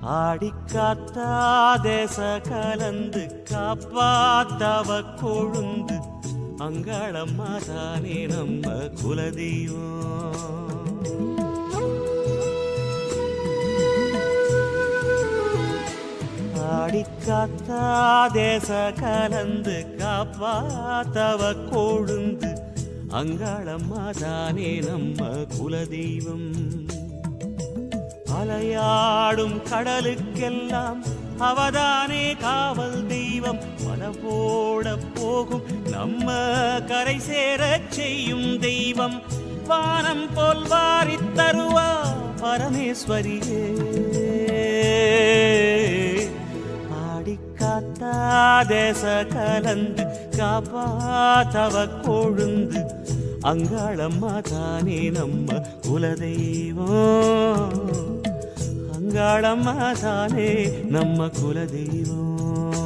ஆடிக்காத்தா தேச கலந்து காப்பாத்தவ கொழுந்து அங்காளம்மா தானே நம்ம குலதெய்வம். ஆடிக்காத்தா தேச கலந்து காப்பாத்தவ கொழுந்து அங்காளம்மா தானே நம்ம குலதெய்வம். அலையாடும் கடலுக்கெல்லாம் அவதானே காவல் தெய்வம். பல போட போகும் நம்ம கரை சேரச் செய்யும் தெய்வம். வானம் போல் வாரித் தருவா பரமேஸ்வரியே. ஆடிக்காத்தா தேச கலந்து காப்பாத்தவ கொழுந்து அங்காளம்மா தானே நம்ம குலதெய்வம். அங்காளம்மா தானே நம்ம குலதெய்வம்.